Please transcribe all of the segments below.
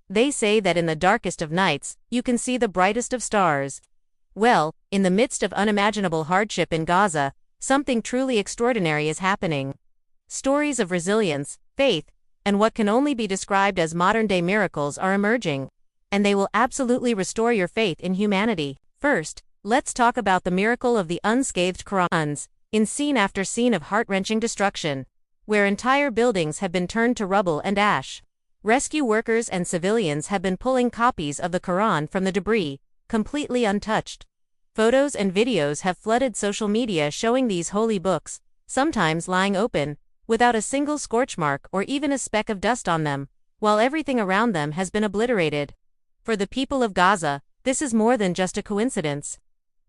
They say that in the darkest of nights, you can see the brightest of stars. Well, in the midst of unimaginable hardship in Gaza, something truly extraordinary is happening. Stories of resilience, faith, and what can only be described as modern-day miracles are emerging. And they will absolutely restore your faith in humanity. First, let's talk about the miracle of the unscathed Qur'ans, in scene after scene of heart-wrenching destruction, where entire buildings have been turned to rubble and ash. Rescue workers and civilians have been pulling copies of the Quran from the debris, completely untouched. Photos and videos have flooded social media showing these holy books, sometimes lying open, without a single scorch mark or even a speck of dust on them, while everything around them has been obliterated. For the people of Gaza, this is more than just a coincidence.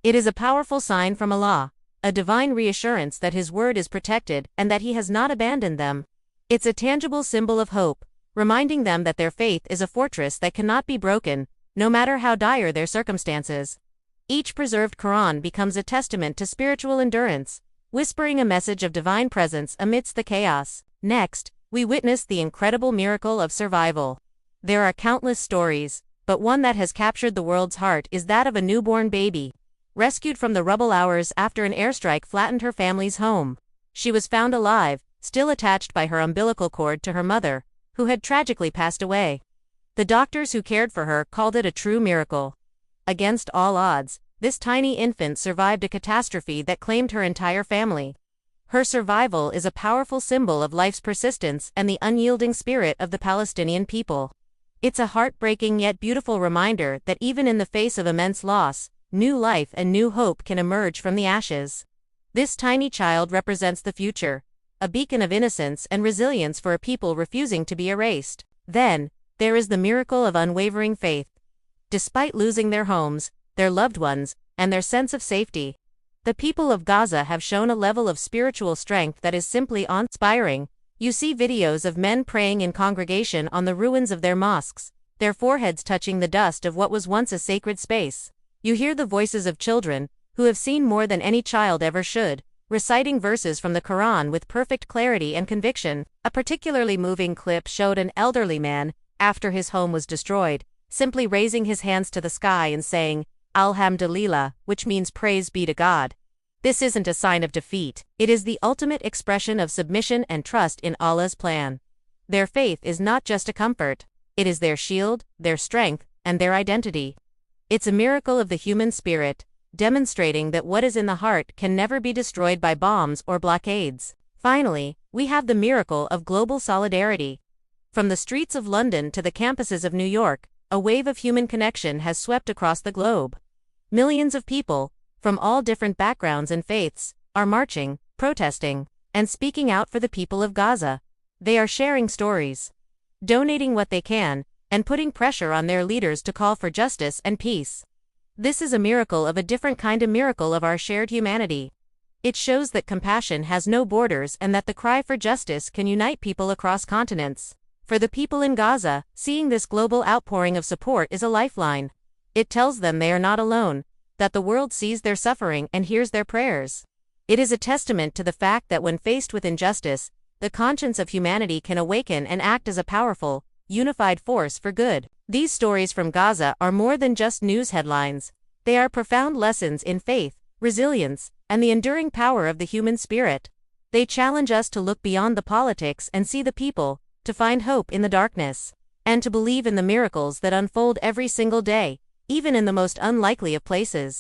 It is a powerful sign from Allah, a divine reassurance that His word is protected and that He has not abandoned them. It's a tangible symbol of hope, reminding them that their faith is a fortress that cannot be broken, no matter how dire their circumstances. Each preserved Quran becomes a testament to spiritual endurance, whispering a message of divine presence amidst the chaos. Next, we witness the incredible miracle of survival. There are countless stories, but one that has captured the world's heart is that of a newborn baby. Rescued from the rubble hours after an airstrike flattened her family's home. She was found alive, still attached by her umbilical cord to her mother, who had tragically passed away. The doctors who cared for her called it a true miracle. Against all odds, this tiny infant survived a catastrophe that claimed her entire family. Her survival is a powerful symbol of life's persistence and the unyielding spirit of the Palestinian people. It's a heartbreaking yet beautiful reminder that even in the face of immense loss, new life and new hope can emerge from the ashes. This tiny child represents the future, a beacon of innocence and resilience for a people refusing to be erased. Then, there is the miracle of unwavering faith. Despite losing their homes, their loved ones, and their sense of safety, the people of Gaza have shown a level of spiritual strength that is simply awe-inspiring. You see videos of men praying in congregation on the ruins of their mosques, their foreheads touching the dust of what was once a sacred space. You hear the voices of children, who have seen more than any child ever should, reciting verses from the Quran with perfect clarity and conviction. A particularly moving clip showed an elderly man, after his home was destroyed, simply raising his hands to the sky and saying, Alhamdulillah, which means praise be to God. This isn't a sign of defeat, it is the ultimate expression of submission and trust in Allah's plan. Their faith is not just a comfort, it is their shield, their strength, and their identity. It's a miracle of the human spirit, demonstrating that what is in the heart can never be destroyed by bombs or blockades. Finally, we have the miracle of global solidarity. From the streets of London to the campuses of New York, a wave of human connection has swept across the globe. Millions of people, from all different backgrounds and faiths, are marching, protesting, and speaking out for the people of Gaza. They are sharing stories, donating what they can, and putting pressure on their leaders to call for justice and peace. This is a miracle of a different kind of miracle of our shared humanity. It shows that compassion has no borders and that the cry for justice can unite people across continents. For the people in Gaza, seeing this global outpouring of support is a lifeline. It tells them they are not alone, that the world sees their suffering and hears their prayers. It is a testament to the fact that when faced with injustice, the conscience of humanity can awaken and act as a powerful, unified force for good. These stories from Gaza are more than just news headlines. They are profound lessons in faith, resilience, and the enduring power of the human spirit. They challenge us to look beyond the politics and see the people, to find hope in the darkness, and to believe in the miracles that unfold every single day, even in the most unlikely of places.